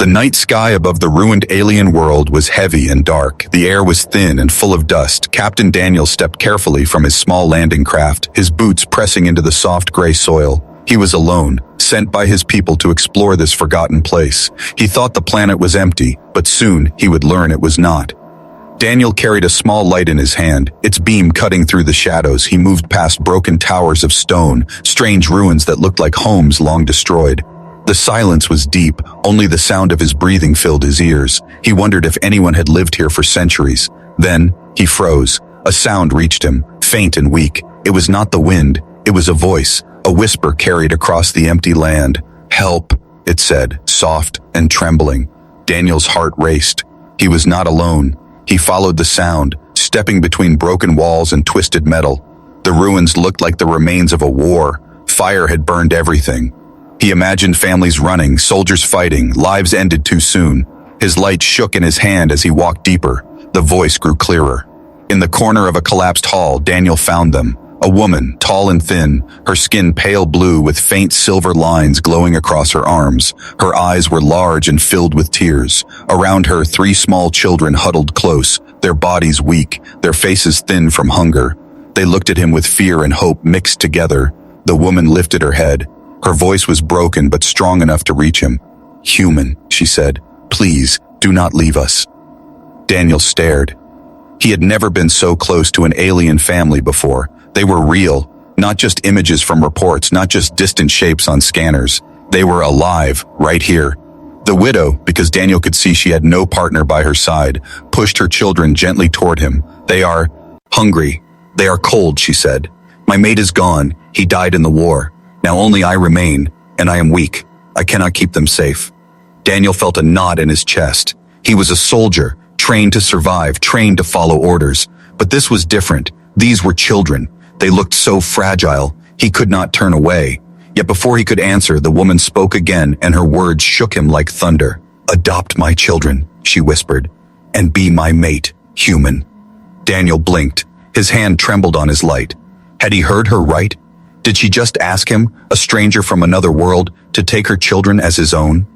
The night sky above the ruined alien world was heavy and dark. The air was thin and full of dust. Captain Daniel stepped carefully from his small landing craft, his boots pressing into the soft gray soil. He was alone, sent by his people to explore this forgotten place. He thought the planet was empty, but soon he would learn it was not. Daniel carried a small light in his hand, its beam cutting through the shadows. He moved past broken towers of stone, strange ruins that looked like homes long destroyed. The silence was deep, only the sound of his breathing filled his ears. He wondered if anyone had lived here for centuries. Then, he froze. A sound reached him, faint and weak. It was not the wind, it was a voice, a whisper carried across the empty land. "Help," it said, soft and trembling. Daniel's heart raced. He was not alone. He followed the sound, stepping between broken walls and twisted metal. The ruins looked like the remains of a war. Fire had burned everything. He imagined families running, soldiers fighting, lives ended too soon. His light shook in his hand as he walked deeper. The voice grew clearer. In the corner of a collapsed hall, Daniel found them. A woman, tall and thin, her skin pale blue with faint silver lines glowing across her arms. Her eyes were large and filled with tears. Around her, 3 small children huddled close, their bodies weak, their faces thin from hunger. They looked at him with fear and hope mixed together. The woman lifted her head. Her voice was broken but strong enough to reach him. "Human," she said, "please, do not leave us." Daniel stared. He had never been so close to an alien family before. They were real, not just images from reports, not just distant shapes on scanners. They were alive, right here. The widow, because Daniel could see she had no partner by her side, pushed her children gently toward him. "They are hungry. They are cold," she said. "My mate is gone. He died in the war. Now only I remain, and I am weak. I cannot keep them safe." Daniel felt a knot in his chest. He was a soldier, trained to survive, trained to follow orders. But this was different. These were children. They looked so fragile, he could not turn away. Yet before he could answer, the woman spoke again, and her words shook him like thunder. "Adopt my children," she whispered, "and be my mate, human." Daniel blinked. His hand trembled on his light. Had he heard her right? Did she just ask him, a stranger from another world, to take her children as his own?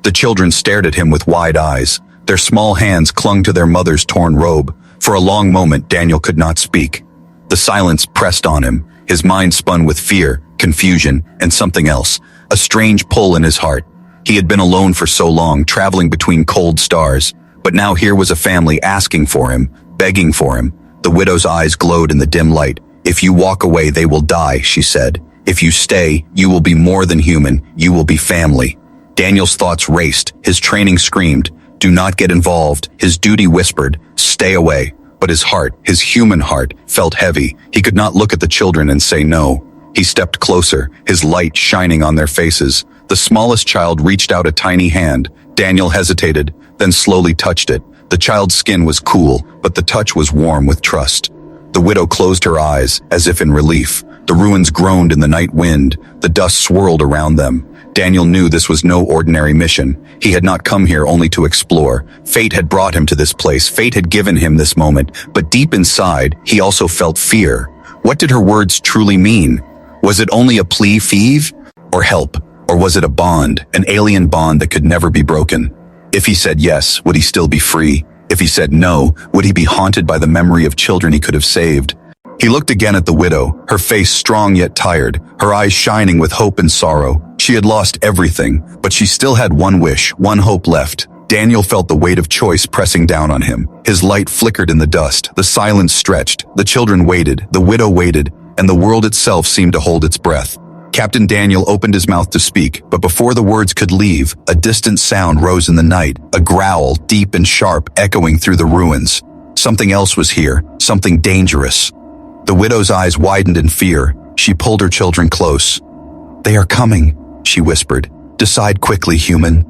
The children stared at him with wide eyes. Their small hands clung to their mother's torn robe. For a long moment, Daniel could not speak. The silence pressed on him. His mind spun with fear, confusion, and something else, a strange pull in his heart. He had been alone for so long, traveling between cold stars. But now here was a family asking for him, begging for him. The widow's eyes glowed in the dim light. "If you walk away, they will die," she said. "If you stay, you will be more than human. You will be family." Daniel's thoughts raced. His training screamed, "Do not get involved." His duty whispered, "Stay away." But his heart, his human heart, felt heavy. He could not look at the children and say no. He stepped closer, his light shining on their faces. The smallest child reached out a tiny hand. Daniel hesitated, then slowly touched it. The child's skin was cool, but the touch was warm with trust. The widow closed her eyes, as if in relief. The ruins groaned in the night wind. The dust swirled around them. Daniel knew this was no ordinary mission. He had not come here only to explore. Fate had brought him to this place. Fate had given him this moment. But deep inside, he also felt fear. What did her words truly mean? Was it only a plea, Feve? Or help? Or was it a bond, an alien bond that could never be broken? If he said yes, would he still be free? If he said no, would he be haunted by the memory of children he could have saved? He looked again at the widow, her face strong yet tired, her eyes shining with hope and sorrow. She had lost everything, but she still had one wish, one hope left. Daniel felt the weight of choice pressing down on him. His light flickered in the dust, the silence stretched, the children waited, the widow waited, and the world itself seemed to hold its breath. Captain Daniel opened his mouth to speak, but before the words could leave, a distant sound rose in the night, a growl, deep and sharp, echoing through the ruins. Something else was here, something dangerous. The widow's eyes widened in fear. She pulled her children close. "They are coming," she whispered. "Decide quickly, human."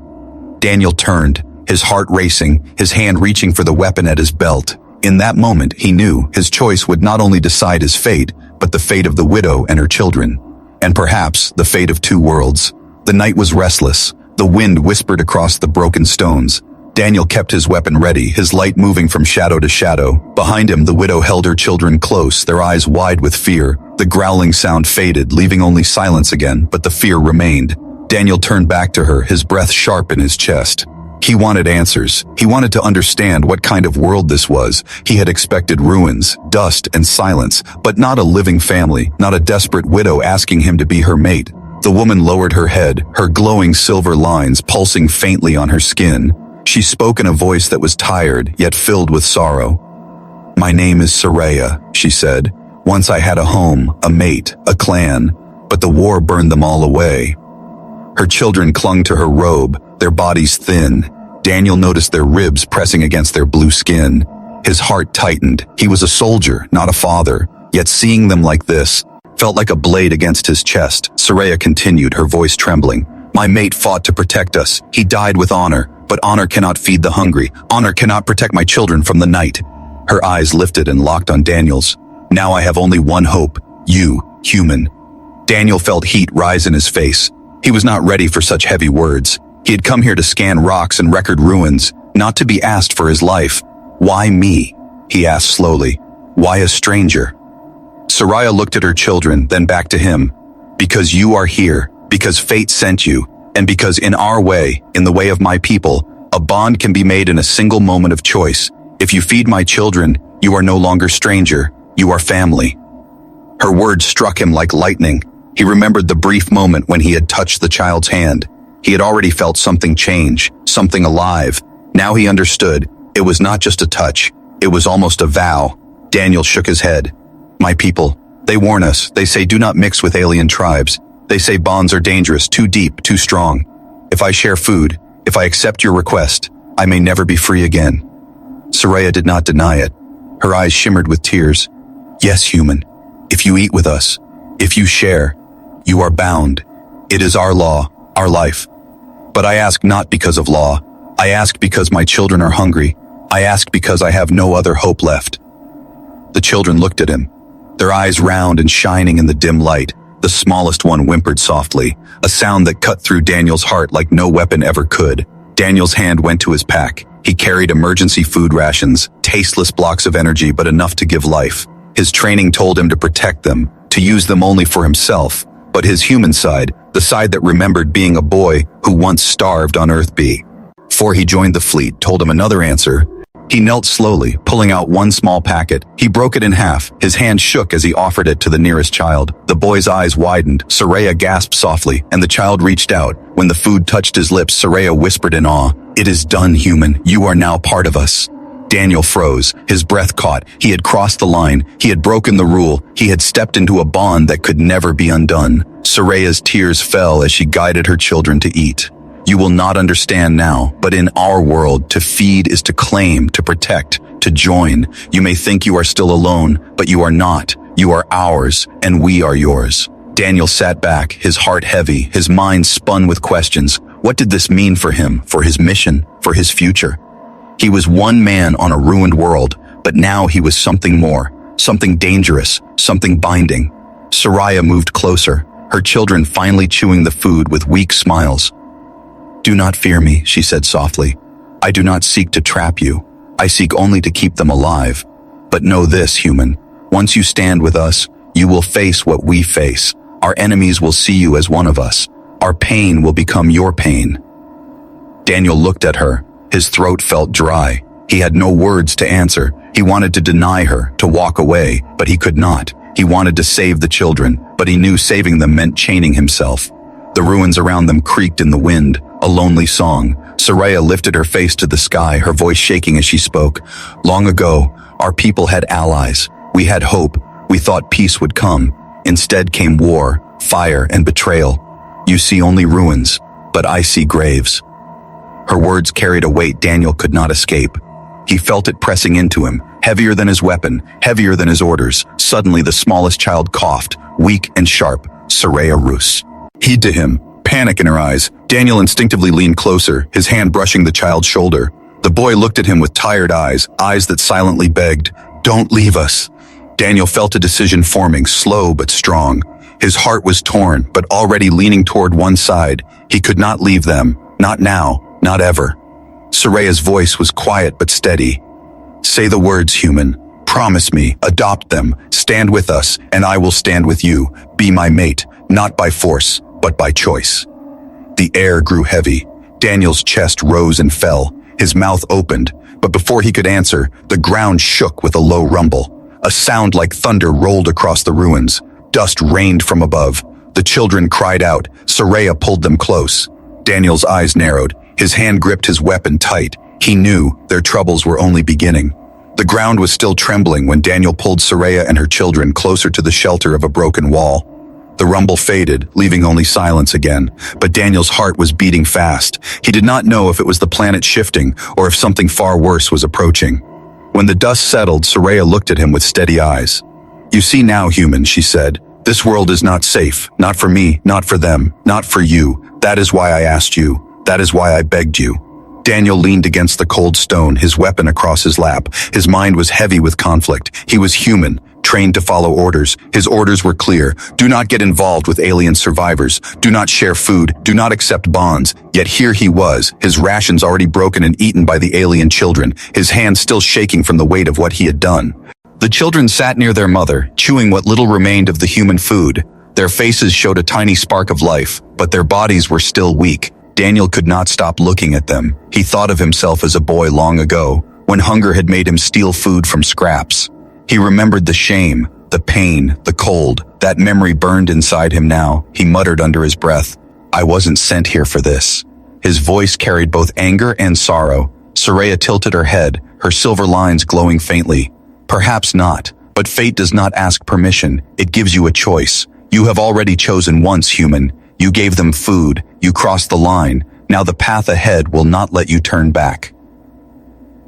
Daniel turned, his heart racing, his hand reaching for the weapon at his belt. In that moment, he knew his choice would not only decide his fate, but the fate of the widow and her children. And perhaps the fate of 2 worlds. The night was restless. The wind whispered across the broken stones. Daniel kept his weapon ready, his light moving from shadow to shadow. Behind him, the widow held her children close, their eyes wide with fear. The growling sound faded, leaving only silence again, but the fear remained. Daniel turned back to her, his breath sharp in his chest. He wanted answers. He wanted to understand what kind of world this was. He had expected ruins, dust, and silence, but not a living family, not a desperate widow asking him to be her mate. The woman lowered her head, her glowing silver lines pulsing faintly on her skin. She spoke in a voice that was tired, yet filled with sorrow. "My name is Soraya," she said. "Once I had a home, a mate, a clan, but the war burned them all away." Her children clung to her robe, their bodies thin. Daniel noticed their ribs pressing against their blue skin. His heart tightened. He was a soldier, not a father, yet seeing them like this felt like a blade against his chest. Soraya continued, her voice trembling. "My mate fought to protect us. He died with honor, but honor cannot feed the hungry. Honor cannot protect my children from the night." Her eyes lifted and locked on Daniel's. "Now I have only one hope. You, human." Daniel felt heat rise in his face. He was not ready for such heavy words. He had come here to scan rocks and record ruins, not to be asked for his life. "Why me?" he asked slowly. "Why a stranger?" Soraya looked at her children, then back to him. "Because you are here, because fate sent you, and because in our way, in the way of my people, a bond can be made in a single moment of choice. If you feed my children, you are no longer stranger, you are family." Her words struck him like lightning. He remembered the brief moment when he had touched the child's hand. He had already felt something change, something alive. Now he understood. It was not just a touch. It was almost a vow. Daniel shook his head. "My people, they warn us. They say do not mix with alien tribes. They say bonds are dangerous, too deep, too strong. If I share food, if I accept your request, I may never be free again." Soraya did not deny it. Her eyes shimmered with tears. "Yes, human. If you eat with us, if you share, you are bound. It is our law, our life. But I ask not because of law. I ask because my children are hungry. I ask because I have no other hope left." The children looked at him, their eyes round and shining in the dim light. The smallest one whimpered softly, a sound that cut through Daniel's heart like no weapon ever could. Daniel's hand went to his pack. He carried emergency food rations, tasteless blocks of energy but enough to give life. His training told him to protect them, to use them only for himself. But his human side, the side that remembered being a boy who once starved on Earth B, before he joined the fleet, told him another answer. He knelt slowly, pulling out one small packet. He broke it in half. His hand shook as he offered it to the nearest child. The boy's eyes widened. Soraya gasped softly, and the child reached out. When the food touched his lips, Soraya whispered in awe, "It is done, human. You are now part of us." Daniel froze. His breath caught. He had crossed the line. He had broken the rule. He had stepped into a bond that could never be undone. Soraya's tears fell as she guided her children to eat. "You will not understand now, but in our world, to feed is to claim, to protect, to join. You may think you are still alone, but you are not. You are ours, and we are yours." Daniel sat back, his heart heavy, his mind spun with questions. What did this mean for him, for his mission, for his future? He was one man on a ruined world, but now he was something more, something dangerous, something binding. Soraya moved closer, her children finally chewing the food with weak smiles. "Do not fear me," she said softly. "I do not seek to trap you. I seek only to keep them alive. But know this, human. Once you stand with us, you will face what we face. Our enemies will see you as one of us. Our pain will become your pain." Daniel looked at her. His throat felt dry. He had no words to answer. He wanted to deny her, to walk away, but he could not. He wanted to save the children, but he knew saving them meant chaining himself. The ruins around them creaked in the wind, a lonely song. Soraya lifted her face to the sky, her voice shaking as she spoke. "Long ago, our people had allies. We had hope. We thought peace would come. Instead came war, fire, and betrayal. You see only ruins, but I see graves." Her words carried a weight Daniel could not escape. He felt it pressing into him, heavier than his weapon, heavier than his orders. Suddenly the smallest child coughed, weak and sharp. Soraya Roos. Heed to him, panic in her eyes. Daniel instinctively leaned closer, his hand brushing the child's shoulder. The boy looked at him with tired eyes, eyes that silently begged, "Don't leave us." Daniel felt a decision forming, slow but strong. His heart was torn, but already leaning toward one side. He could not leave them, not now, not ever. Soraya's voice was quiet but steady. "Say the words, human. Promise me, adopt them, stand with us, and I will stand with you. Be my mate, not by force, but by choice." The air grew heavy. Daniel's chest rose and fell. His mouth opened, but before he could answer, the ground shook with a low rumble. A sound like thunder rolled across the ruins. Dust rained from above. The children cried out. Soraya pulled them close. Daniel's eyes narrowed. His hand gripped his weapon tight. He knew their troubles were only beginning. The ground was still trembling when Daniel pulled Soraya and her children closer to the shelter of a broken wall. The rumble faded, leaving only silence again, but Daniel's heart was beating fast. He did not know if it was the planet shifting or if something far worse was approaching. When the dust settled, Soraya looked at him with steady eyes. "You see now, human," she said. "This world is not safe. Not for me, not for them, not for you. That is why I asked you. That is why I begged you." Daniel leaned against the cold stone, his weapon across his lap. His mind was heavy with conflict. He was human, trained to follow orders. His orders were clear. Do not get involved with alien survivors. Do not share food. Do not accept bonds. Yet here he was, his rations already broken and eaten by the alien children, his hands still shaking from the weight of what he had done. The children sat near their mother, chewing what little remained of the human food. Their faces showed a tiny spark of life, but their bodies were still weak. Daniel could not stop looking at them. He thought of himself as a boy long ago, when hunger had made him steal food from scraps. He remembered the shame, the pain, the cold. That memory burned inside him now. He muttered under his breath, "I wasn't sent here for this." His voice carried both anger and sorrow. Soraya tilted her head, her silver lines glowing faintly. "Perhaps not, but fate does not ask permission. It gives you a choice. You have already chosen once, human. You gave them food. You crossed the line. Now the path ahead will not let you turn back."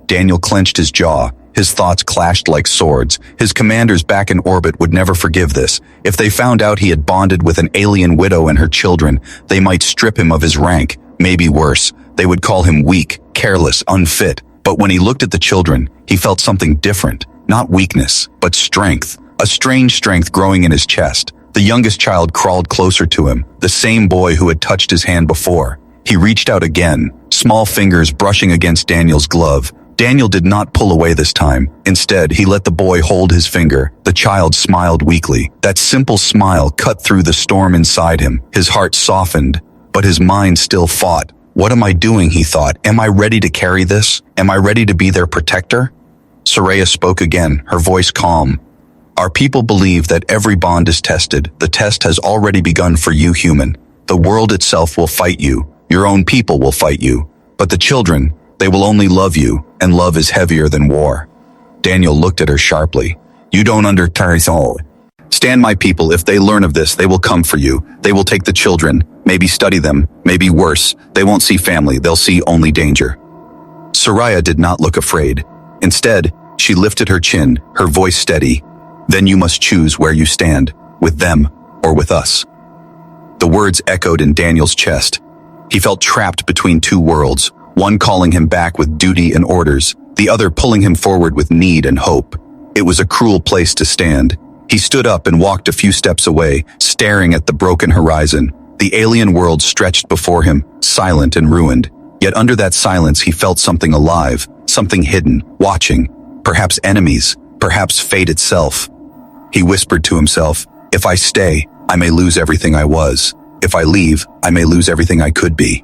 Daniel clenched his jaw. His thoughts clashed like swords. His commanders back in orbit would never forgive this. If they found out he had bonded with an alien widow and her children, they might strip him of his rank. Maybe worse, they would call him weak, careless, unfit. But when he looked at the children, he felt something different. Not weakness, but strength. A strange strength growing in his chest. The youngest child crawled closer to him, the same boy who had touched his hand before. He reached out again, small fingers brushing against Daniel's glove. Daniel did not pull away this time. Instead, he let the boy hold his finger. The child smiled weakly. That simple smile cut through the storm inside him. His heart softened, but his mind still fought. "What am I doing?" he thought. "Am I ready to carry this? Am I ready to be their protector?" Soraya spoke again, her voice calm. "Our people believe that every bond is tested. The test has already begun for you, human. The world itself will fight you. Your own people will fight you. But the children, they will only love you, and love is heavier than war." Daniel looked at her sharply. "You don't understand. Stand my people. If they learn of this, they will come for you. They will take the children, maybe study them, maybe worse. They won't see family. They'll see only danger." Soraya did not look afraid. Instead, she lifted her chin, her voice steady. "Then you must choose where you stand, with them or with us." The words echoed in Daniel's chest. He felt trapped between two worlds, one calling him back with duty and orders, the other pulling him forward with need and hope. It was a cruel place to stand. He stood up and walked a few steps away, staring at the broken horizon. The alien world stretched before him, silent and ruined. Yet under that silence he felt something alive, something hidden, watching. Perhaps enemies, perhaps fate itself. He whispered to himself, "If I stay, I may lose everything I was. If I leave, I may lose everything I could be."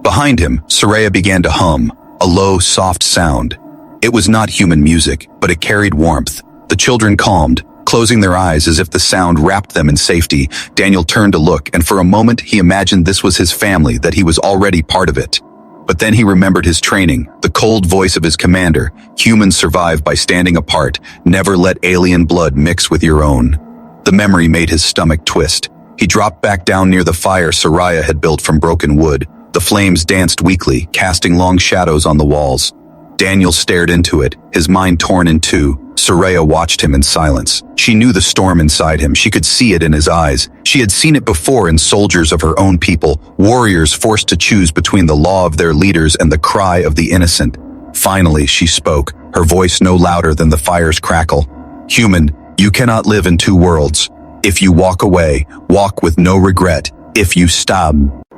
Behind him, Soraya began to hum, a low, soft sound. It was not human music, but it carried warmth. The children calmed, closing their eyes as if the sound wrapped them in safety. Daniel turned to look, and for a moment he imagined this was his family, that he was already part of it. But then he remembered his training, the cold voice of his commander. "Humans survive by standing apart. Never let alien blood mix with your own." The memory made his stomach twist. He dropped back down near the fire Soraya had built from broken wood. The flames danced weakly, casting long shadows on the walls. Daniel stared into it, his mind torn in two. Soraya watched him in silence. She knew the storm inside him. She could see it in his eyes. She had seen it before in soldiers of her own people, warriors forced to choose between the law of their leaders and the cry of the innocent. Finally, she spoke, her voice no louder than the fire's crackle. "Human, you cannot live in two worlds. If you walk away, walk with no regret. If you stop,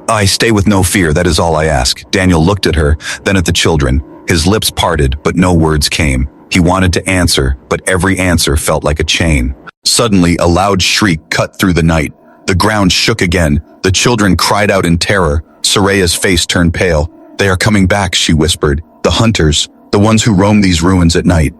I stay with no fear. That is all I ask." Daniel looked at her, then at the children. His lips parted, but no words came. He wanted to answer, but every answer felt like a chain. Suddenly, a loud shriek cut through the night. The ground shook again. The children cried out in terror. Soraya's face turned pale. "They are coming back," she whispered. "The hunters, the ones who roam these ruins at night."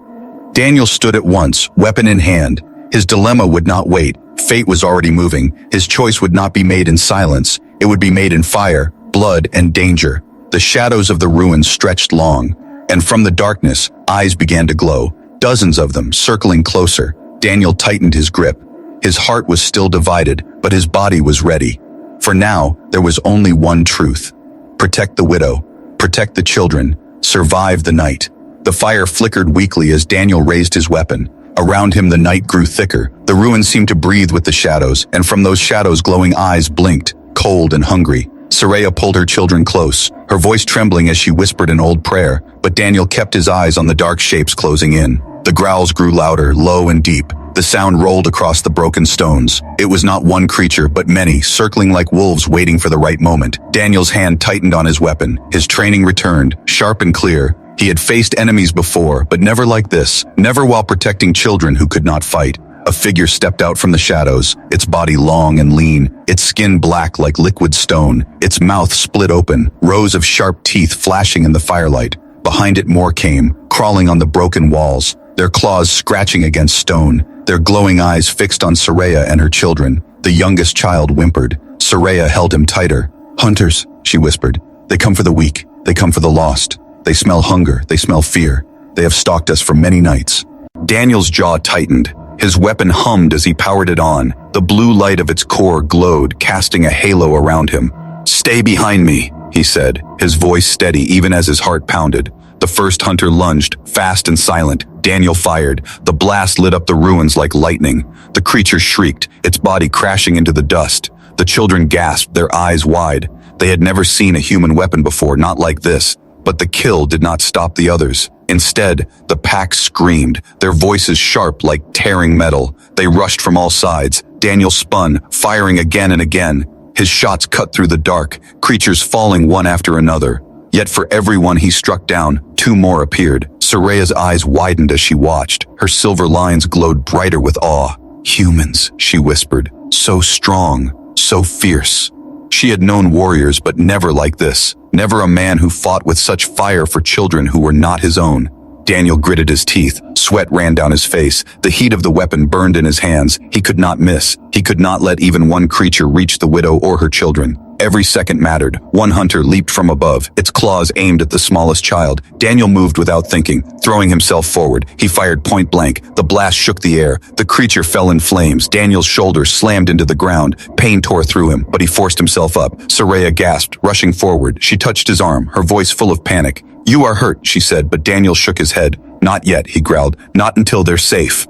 Daniel stood at once, weapon in hand. His dilemma would not wait. Fate was already moving. His choice would not be made in silence. It would be made in fire, blood, and danger. The shadows of the ruins stretched long, and from the darkness, eyes began to glow. Dozens of them, circling closer. Daniel tightened his grip. His heart was still divided, but his body was ready. For now, there was only one truth. Protect the widow. Protect the children. Survive the night. The fire flickered weakly as Daniel raised his weapon. Around him the night grew thicker. The ruins seemed to breathe with the shadows, and from those shadows glowing eyes blinked, cold and hungry. Soraya pulled her children close, her voice trembling as she whispered an old prayer, but Daniel kept his eyes on the dark shapes closing in. The growls grew louder, low and deep. The sound rolled across the broken stones. It was not one creature, but many, circling like wolves waiting for the right moment. Daniel's hand tightened on his weapon. His training returned, sharp and clear. He had faced enemies before, but never like this, never while protecting children who could not fight. A figure stepped out from the shadows, its body long and lean, its skin black like liquid stone, its mouth split open, rows of sharp teeth flashing in the firelight. Behind it more came, crawling on the broken walls, their claws scratching against stone, their glowing eyes fixed on Soraya and her children. The youngest child whimpered. Soraya held him tighter. "Hunters," she whispered. "They come for the weak. They come for the lost. They smell hunger. They smell fear. They have stalked us for many nights." Daniel's jaw tightened. His weapon hummed as he powered it on. The blue light of its core glowed, casting a halo around him. "Stay behind me," he said, his voice steady even as his heart pounded. The first hunter lunged, fast and silent. Daniel fired. The blast lit up the ruins like lightning. The creature shrieked, its body crashing into the dust. The children gasped, their eyes wide. They had never seen a human weapon before, not like this. But the kill did not stop the others. Instead, the pack screamed, their voices sharp like tearing metal. They rushed from all sides. Daniel spun, firing again and again. His shots cut through the dark, creatures falling one after another. Yet for every one he struck down, two more appeared. Soraya's eyes widened as she watched. Her silver lines glowed brighter with awe. "Humans," she whispered. "So strong, so fierce." She had known warriors, but never like this. Never a man who fought with such fire for children who were not his own. Daniel gritted his teeth. Sweat ran down his face. The heat of the weapon burned in his hands. He could not miss. He could not let even one creature reach the widow or her children. Every second mattered. One hunter leaped from above, its claws aimed at the smallest child. Daniel moved without thinking, throwing himself forward. He fired point blank. The blast shook the air. The creature fell in flames. Daniel's shoulder slammed into the ground. Pain tore through him, but he forced himself up. Soraya gasped, rushing forward. She touched his arm, her voice full of panic. "You are hurt," she said, but Daniel shook his head. "Not yet," he growled. "Not until they're safe."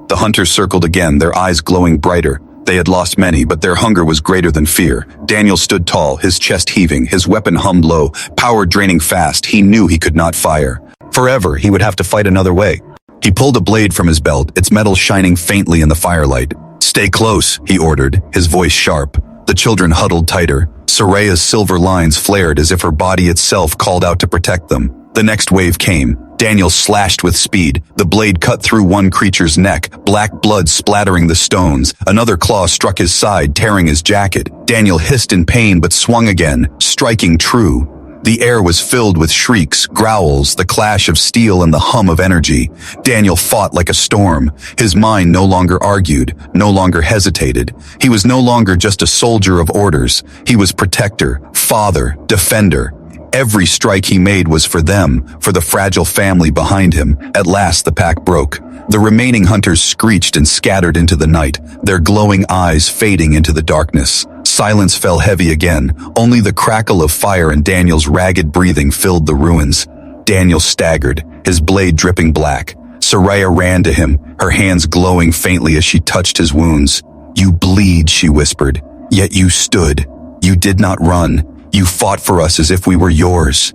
The hunters circled again, their eyes glowing brighter. They had lost many, but their hunger was greater than fear. Daniel stood tall, his chest heaving, his weapon hummed low, power draining fast. He knew he could not fire. Forever, he would have to fight another way. He pulled a blade from his belt, its metal shining faintly in the firelight. "Stay close," he ordered, his voice sharp. The children huddled tighter. Soraya's silver lines flared as if her body itself called out to protect them. The next wave came. Daniel slashed with speed. The blade cut through one creature's neck, black blood splattering the stones. Another claw struck his side, tearing his jacket. Daniel hissed in pain but swung again, striking true. The air was filled with shrieks, growls, the clash of steel and the hum of energy. Daniel fought like a storm. His mind no longer argued, no longer hesitated. He was no longer just a soldier of orders. He was protector, father, defender. Every strike he made was for them, for the fragile family behind him. At last the pack broke. The remaining hunters screeched and scattered into the night, their glowing eyes fading into the darkness. Silence fell heavy again. Only the crackle of fire and Daniel's ragged breathing filled the ruins. Daniel staggered, his blade dripping black. Soraya ran to him, her hands glowing faintly as she touched his wounds. "You bleed," she whispered. "Yet you stood. You did not run. You fought for us as if we were yours."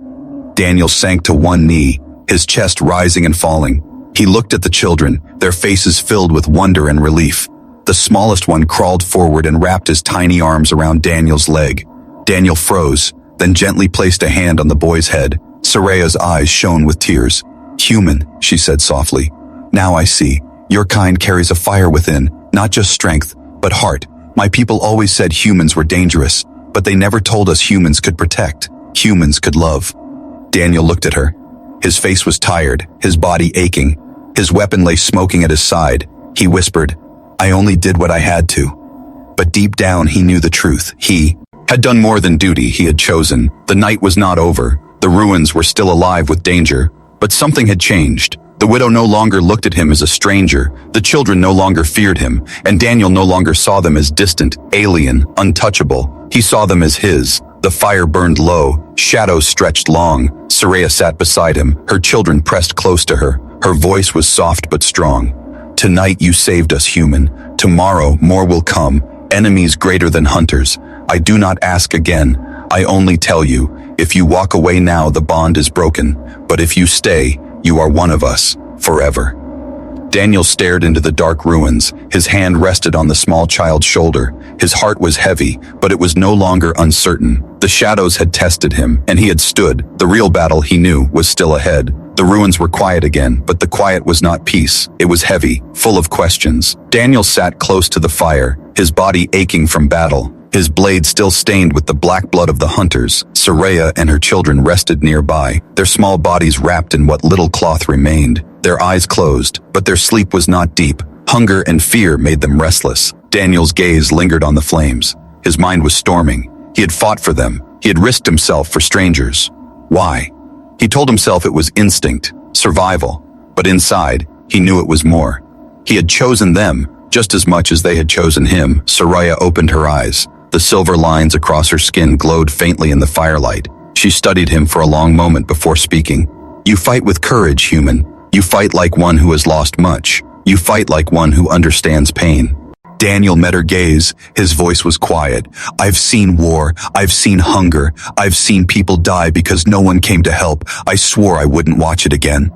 Daniel sank to one knee, his chest rising and falling. He looked at the children, their faces filled with wonder and relief. The smallest one crawled forward and wrapped his tiny arms around Daniel's leg. Daniel froze, then gently placed a hand on the boy's head. Soraya's eyes shone with tears. "Human," she said softly. "Now I see. Your kind carries a fire within, not just strength, but heart. My people always said humans were dangerous. but they never told us humans could protect, humans could love. Daniel looked at her. His face was tired, his body aching. His weapon lay smoking at his side. He whispered, "I only did what I had to." But deep down he knew the truth. He had done more than duty he had chosen. The night was not over. The ruins were still alive with danger, but something had changed. The widow no longer looked at him as a stranger, the children no longer feared him, and Daniel no longer saw them as distant, alien, untouchable. He saw them as his. The fire burned low, shadows stretched long. Soraya sat beside him, her children pressed close to her. Her voice was soft but strong. "Tonight you saved us, human. Tomorrow more will come, enemies greater than hunters. I do not ask again. I only tell you, if you walk away now the bond is broken, but if you stay, you are one of us, forever." Daniel stared into the dark ruins. His hand rested on the small child's shoulder. His heart was heavy, but it was no longer uncertain. The shadows had tested him, and he had stood. The real battle, he knew, was still ahead. The ruins were quiet again, but the quiet was not peace. It was heavy, full of questions. Daniel sat close to the fire, his body aching from battle, his blade still stained with the black blood of the hunters. Soraya and her children rested nearby, their small bodies wrapped in what little cloth remained. Their eyes closed, but their sleep was not deep. Hunger and fear made them restless. Daniel's gaze lingered on the flames. His mind was storming. He had fought for them. He had risked himself for strangers. Why? He told himself it was instinct, survival, but inside, he knew it was more. He had chosen them just as much as they had chosen him. Soraya opened her eyes. The silver lines across her skin glowed faintly in the firelight. She studied him for a long moment before speaking. "You fight with courage, human. You fight like one who has lost much. You fight like one who understands pain." Daniel met her gaze. His voice was quiet. "I've seen war. I've seen hunger. I've seen people die because no one came to help. I swore I wouldn't watch it again."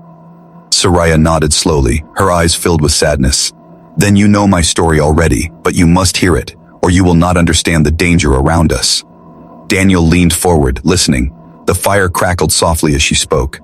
Soraya nodded slowly, her eyes filled with sadness. "Then you know my story already, but you must hear it, or you will not understand the danger around us." Daniel leaned forward, listening. The fire crackled softly as she spoke.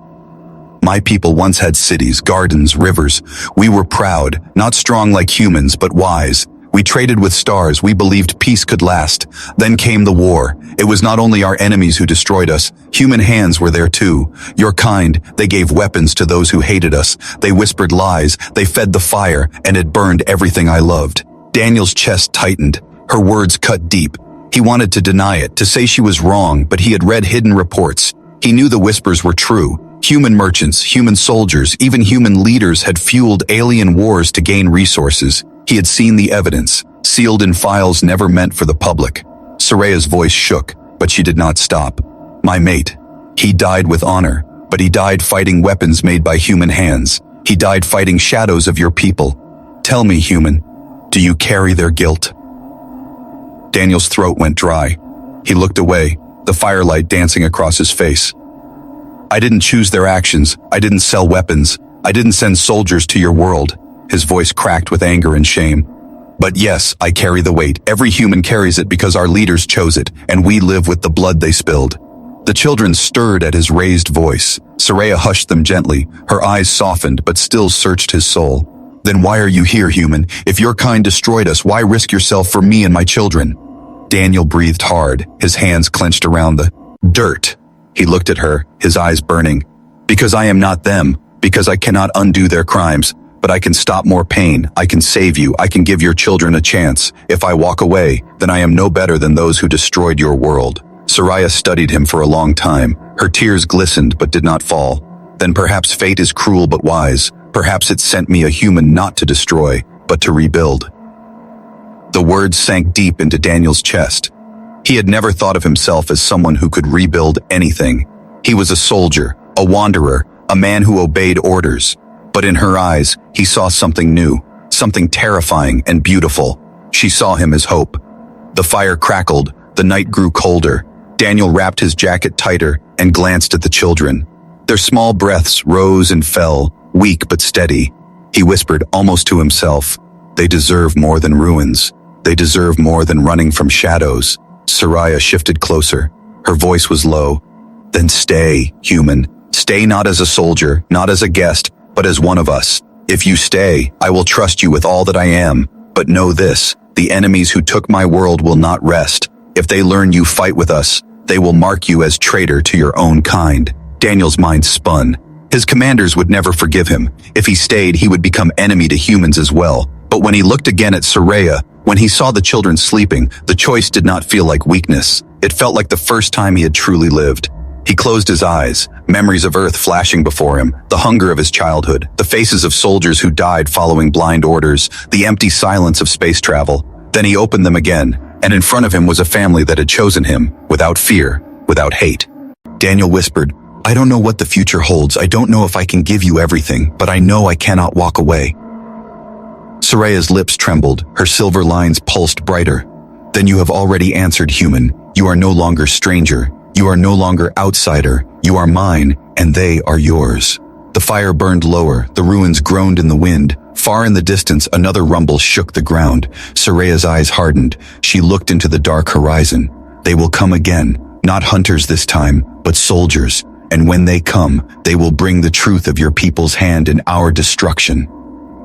"My people once had cities, gardens, rivers. We were proud, not strong like humans, but wise. We traded with stars. We believed peace could last. Then came the war. It was not only our enemies who destroyed us. Human hands were there too. Your kind, they gave weapons to those who hated us. They whispered lies. They fed the fire, and it burned everything I loved." Daniel's chest tightened. Her words cut deep. He wanted to deny it, to say she was wrong, but he had read hidden reports. He knew the whispers were true. Human merchants, human soldiers, even human leaders had fueled alien wars to gain resources. He had seen the evidence, sealed in files never meant for the public. Soraya's voice shook, but she did not stop. "My mate. He died with honor, but he died fighting weapons made by human hands. He died fighting shadows of your people. Tell me, human, do you carry their guilt?" Daniel's throat went dry. He looked away, the firelight dancing across his face. "I didn't choose their actions. I didn't sell weapons. I didn't send soldiers to your world." His voice cracked with anger and shame. "But yes, I carry the weight. Every human carries it because our leaders chose it, and we live with the blood they spilled." The children stirred at his raised voice. Soraya hushed them gently. Her eyes softened but still searched his soul. "Then why are you here, human? If your kind destroyed us, why risk yourself for me and my children?" Daniel breathed hard, his hands clenched around the dirt. He looked at her, his eyes burning. "Because I am not them, because I cannot undo their crimes, but I can stop more pain, I can save you, I can give your children a chance. If I walk away, then I am no better than those who destroyed your world." Soraya studied him for a long time. Her tears glistened but did not fall. "Then perhaps fate is cruel but wise. Perhaps it sent me a human not to destroy, but to rebuild." The words sank deep into Daniel's chest. He had never thought of himself as someone who could rebuild anything. He was a soldier, a wanderer, a man who obeyed orders. But in her eyes, he saw something new, something terrifying and beautiful. She saw him as hope. The fire crackled, the night grew colder. Daniel wrapped his jacket tighter and glanced at the children. Their small breaths rose and fell, weak but steady. He whispered almost to himself, "They deserve more than ruins. They deserve more than running from shadows." Soraya shifted closer. Her voice was low. "Then stay, human. Stay not as a soldier, not as a guest, but as one of us. If you stay, I will trust you with all that I am. But know this, the enemies who took my world will not rest. If they learn you fight with us, they will mark you as traitor to your own kind. Daniel's mind spun. His commanders would never forgive him. If he stayed, he would become enemy to humans as well. But when he looked again at Soraya, when he saw the children sleeping, the choice did not feel like weakness. It felt like the first time he had truly lived. He closed his eyes, memories of Earth flashing before him, the hunger of his childhood, the faces of soldiers who died following blind orders, the empty silence of space travel. Then he opened them again, and in front of him was a family that had chosen him, without fear, without hate. Daniel whispered, "I don't know what the future holds. I don't know if I can give you everything, but I know I cannot walk away." Soraya's lips trembled, her silver lines pulsed brighter. "Then you have already answered, human. You are no longer stranger. You are no longer outsider. You are mine, and they are yours." The fire burned lower, the ruins groaned in the wind. Far in the distance, another rumble shook the ground. Soraya's eyes hardened. She looked into the dark horizon. "They will come again, not hunters this time, but soldiers. And when they come, they will bring the truth of your people's hand in our destruction."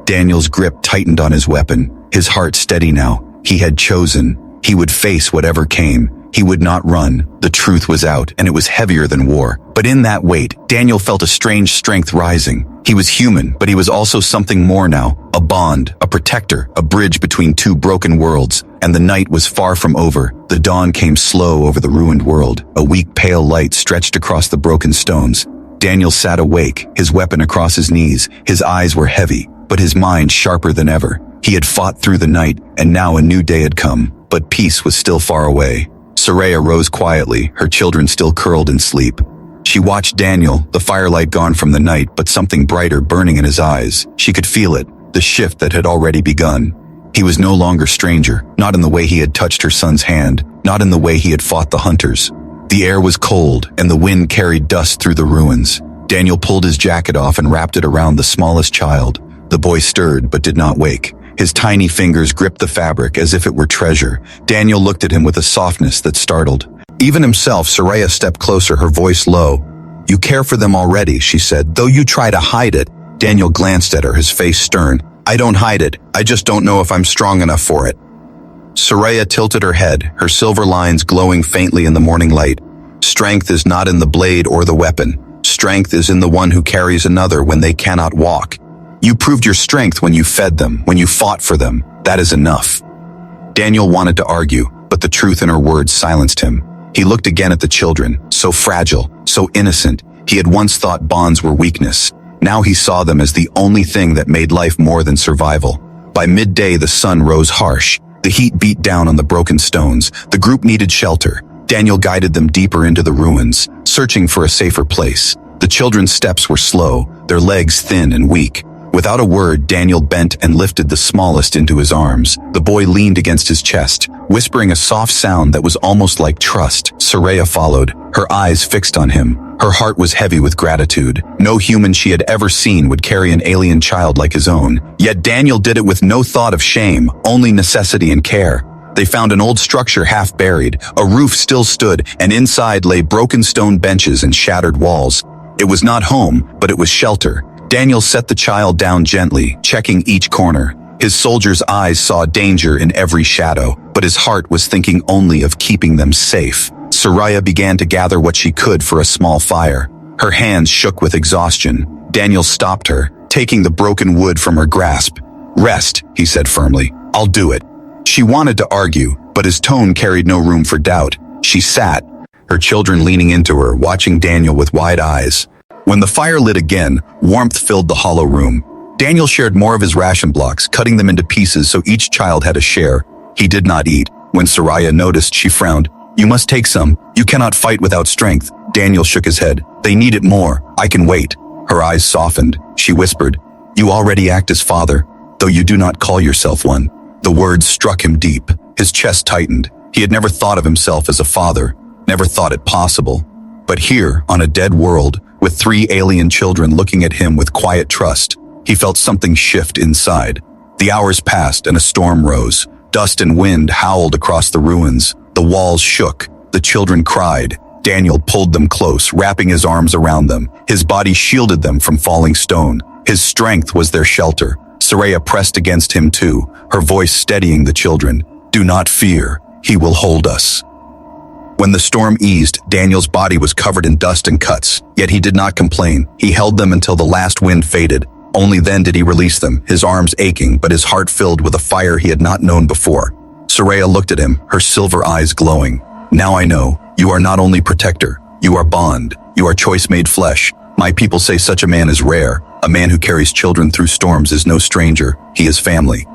Daniel's grip tightened on his weapon, his heart steady now. He had chosen. He would face whatever came. He would not run. The truth was out, and it was heavier than war. But in that weight, Daniel felt a strange strength rising. He was human, but he was also something more now. A bond, a protector, a bridge between two broken worlds. And the night was far from over. The dawn came slow over the ruined world. A weak pale light stretched across the broken stones. Daniel sat awake, his weapon across his knees. His eyes were heavy, but his mind sharper than ever. He had fought through the night, and now a new day had come. But peace was still far away. Soraya rose quietly, her children still curled in sleep. She watched Daniel, the firelight gone from the night, but something brighter burning in his eyes. She could feel it, the shift that had already begun. He was no longer stranger, not in the way he had touched her son's hand, not in the way he had fought the hunters. The air was cold, and the wind carried dust through the ruins. Daniel pulled his jacket off and wrapped it around the smallest child. The boy stirred, but did not wake. His tiny fingers gripped the fabric as if it were treasure. Daniel looked at him with a softness that startled. Even himself, Soraya stepped closer, her voice low. "You care for them already," she said, "though you try to hide it." Daniel glanced at her, his face stern. "I don't hide it. I just don't know if I'm strong enough for it." Soraya tilted her head, her silver lines glowing faintly in the morning light. "Strength is not in the blade or the weapon. Strength is in the one who carries another when they cannot walk. You proved your strength when you fed them, when you fought for them. That is enough." Daniel wanted to argue, but the truth in her words silenced him. He looked again at the children, so fragile, so innocent. He had once thought bonds were weakness. Now he saw them as the only thing that made life more than survival. By midday, the sun rose harsh. The heat beat down on the broken stones. The group needed shelter. Daniel guided them deeper into the ruins, searching for a safer place. The children's steps were slow, their legs thin and weak. Without a word, Daniel bent and lifted the smallest into his arms. The boy leaned against his chest, whispering a soft sound that was almost like trust. Soraya followed, her eyes fixed on him. Her heart was heavy with gratitude. No human she had ever seen would carry an alien child like his own. Yet Daniel did it with no thought of shame, only necessity and care. They found an old structure half buried. A roof still stood, and inside lay broken stone benches and shattered walls. It was not home, but it was shelter. Daniel set the child down gently, checking each corner. His soldier's eyes saw danger in every shadow, but his heart was thinking only of keeping them safe. Soraya began to gather what she could for a small fire. Her hands shook with exhaustion. Daniel stopped her, taking the broken wood from her grasp. "Rest," he said firmly. "I'll do it." She wanted to argue, but his tone carried no room for doubt. She sat, her children leaning into her, watching Daniel with wide eyes. When the fire lit again, warmth filled the hollow room. Daniel shared more of his ration blocks, cutting them into pieces so each child had a share. He did not eat. When Soraya noticed, she frowned. "You must take some. You cannot fight without strength." Daniel shook his head. "They need it more. I can wait." Her eyes softened. She whispered, "You already act as father, though you do not call yourself one." The words struck him deep. His chest tightened. He had never thought of himself as a father, never thought it possible. But here, on a dead world, with 3 alien children looking at him with quiet trust, he felt something shift inside. The hours passed and a storm rose. Dust and wind howled across the ruins. The walls shook. The children cried. Daniel pulled them close, wrapping his arms around them. His body shielded them from falling stone. His strength was their shelter. Soraya pressed against him too, her voice steadying the children. "Do not fear. He will hold us." When the storm eased, Daniel's body was covered in dust and cuts, yet he did not complain. He held them until the last wind faded. Only then did he release them, his arms aching, but his heart filled with a fire he had not known before. Soraya looked at him, her silver eyes glowing. Now I know, you are not only protector, you are bond, you are choice made flesh. My people say such a man is rare. A man who carries children through storms is no stranger, he is family.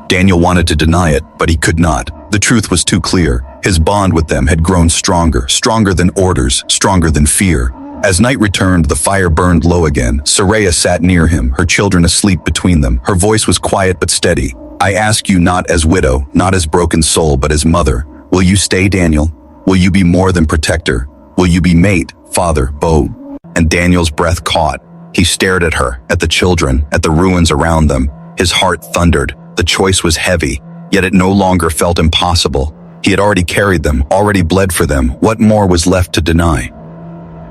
Daniel wanted to deny it, but he could not. The truth was too clear. His bond with them had grown stronger, stronger than orders, stronger than fear. As night returned, the fire burned low again. Soraya sat near him, her children asleep between them. Her voice was quiet but steady. I ask you not as widow, not as broken soul, but as mother. Will you stay, Daniel? Will you be more than protector? Will you be mate, father, beau? And Daniel's breath caught. He stared at her, at the children, at the ruins around them. His heart thundered. The choice was heavy, yet it no longer felt impossible. He had already carried them, already bled for them. What more was left to deny?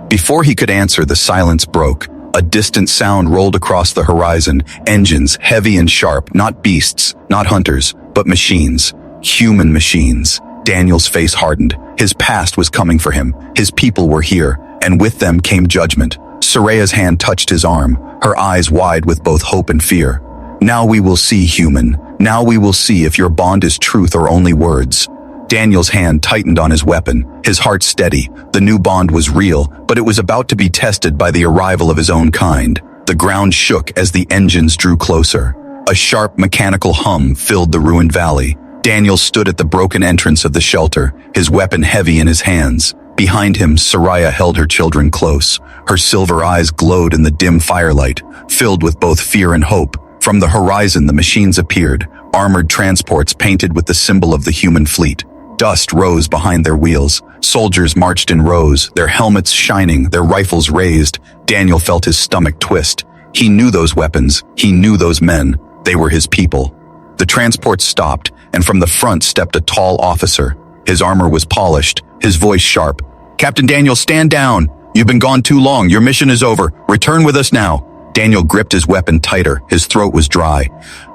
Before he could answer, the silence broke. A distant sound rolled across the horizon. Engines, heavy and sharp, not beasts, not hunters, but machines. Human machines. Daniel's face hardened. His past was coming for him. His people were here, and with them came judgment. Soraya's hand touched his arm, her eyes wide with both hope and fear. Now we will see, human. Now we will see if your bond is truth or only words. Daniel's hand tightened on his weapon, his heart steady. The new bond was real, but it was about to be tested by the arrival of his own kind. The ground shook as the engines drew closer. A sharp mechanical hum filled the ruined valley. Daniel stood at the broken entrance of the shelter, his weapon heavy in his hands. Behind him, Soraya held her children close. Her silver eyes glowed in the dim firelight, filled with both fear and hope. From the horizon, the machines appeared, armored transports painted with the symbol of the human fleet. Dust rose behind their wheels. Soldiers marched in rows, their helmets shining, their rifles raised. Daniel felt his stomach twist. He knew those weapons. He knew those men. They were his people. The transport stopped, and from the front stepped a tall officer. His armor was polished, his voice sharp. Captain Daniel, stand down. You've been gone too long. Your mission is over. Return with us now. Daniel gripped his weapon tighter. His throat was dry.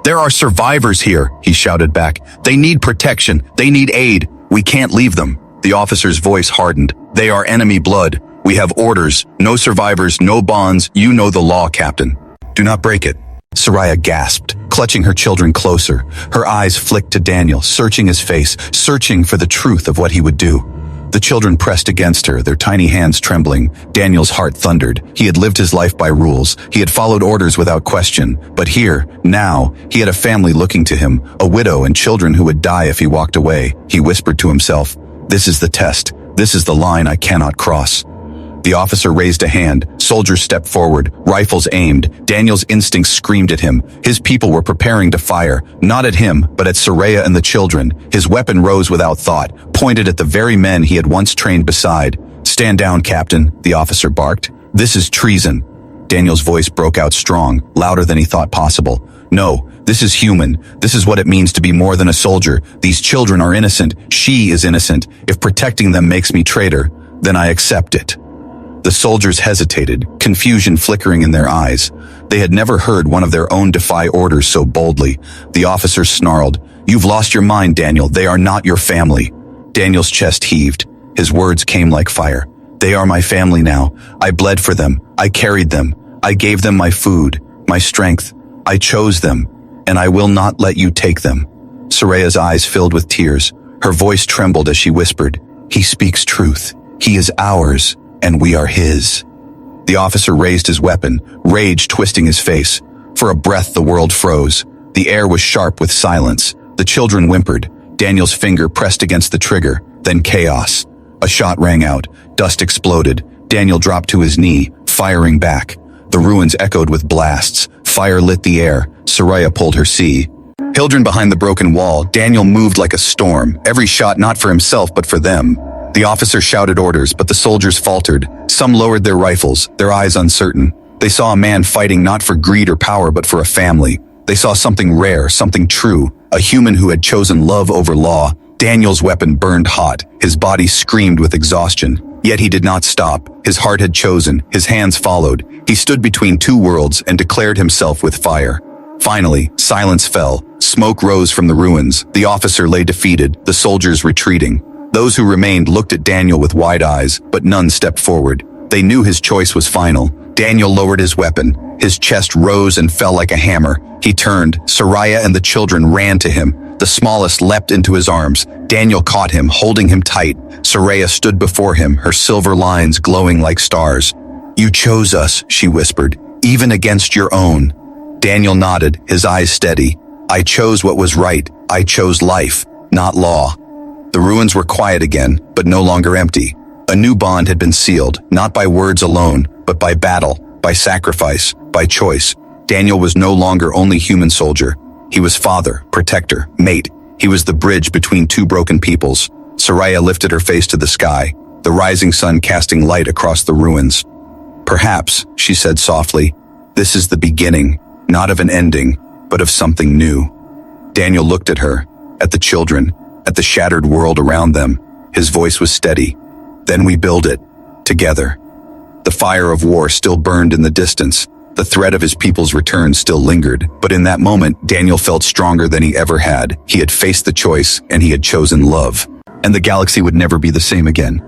There are survivors here, he shouted back. They need protection. They need aid. We can't leave them. The officer's voice hardened. They are enemy blood. We have orders. No survivors, no bonds. You know the law, Captain. Do not break it. Soraya gasped, clutching her children closer. Her eyes flicked to Daniel, searching his face, searching for the truth of what he would do. The children pressed against her, their tiny hands trembling. Daniel's heart thundered. He had lived his life by rules. He had followed orders without question. But here, now, he had a family looking to him, a widow and children who would die if he walked away. He whispered to himself, "This is the test. This is the line I cannot cross." The officer raised a hand. Soldiers stepped forward, rifles aimed. Daniel's instincts screamed at him. His people were preparing to fire, not at him, but at Soraya and the children. His weapon rose without thought, pointed at the very men he had once trained beside. "Stand down, Captain," the officer barked. "This is treason." Daniel's voice broke out strong, louder than he thought possible. "No, this is human. This is what it means to be more than a soldier. These children are innocent. She is innocent. If protecting them makes me traitor, then I accept it." The soldiers hesitated, confusion flickering in their eyes. They had never heard one of their own defy orders so boldly. The officer snarled, "You've lost your mind, Daniel. They are not your family." Daniel's chest heaved. His words came like fire. "They are my family now. I bled for them. I carried them. I gave them my food, my strength. I chose them, and I will not let you take them." Soraya's eyes filled with tears. Her voice trembled as she whispered, "He speaks truth. He is ours, and we are his." The officer raised his weapon, rage twisting his face. For a breath, the world froze. The air was sharp with silence. The children whimpered. Daniel's finger pressed against the trigger, then chaos. A shot rang out. Dust exploded. Daniel dropped to his knee, firing back. The ruins echoed with blasts. Fire lit the air. Soraya pulled her C. Hildren behind the broken wall, Daniel moved like a storm, every shot not for himself but for them. The officer shouted orders, but the soldiers faltered. Some lowered their rifles, their eyes uncertain. They saw a man fighting not for greed or power but for a family. They saw something rare, something true, a human who had chosen love over law. Daniel's weapon burned hot. His body screamed with exhaustion. Yet he did not stop. His heart had chosen. His hands followed. He stood between two worlds and declared himself with fire. Finally, silence fell. Smoke rose from the ruins. The officer lay defeated, the soldiers retreating. Those who remained looked at Daniel with wide eyes, but none stepped forward. They knew his choice was final. Daniel lowered his weapon. His chest rose and fell like a hammer. He turned. Soraya and the children ran to him. The smallest leapt into his arms. Daniel caught him, holding him tight. Soraya stood before him, her silver lines glowing like stars. "You chose us," she whispered, "even against your own." Daniel nodded, his eyes steady. "I chose what was right. I chose life, not law." The ruins were quiet again, but no longer empty. A new bond had been sealed, not by words alone, but by battle, by sacrifice, by choice. Daniel was no longer only human soldier. He was father, protector, mate. He was the bridge between two broken peoples. Soraya lifted her face to the sky, the rising sun casting light across the ruins. "Perhaps," she said softly, "this is the beginning, not of an ending, but of something new." Daniel looked at her, at the children, at the shattered world around them. His voice was steady. "Then we build it, together." The fire of war still burned in the distance. The threat of his people's return still lingered, but in that moment, Daniel felt stronger than he ever had. He had faced the choice, and he had chosen love. And the galaxy would never be the same again.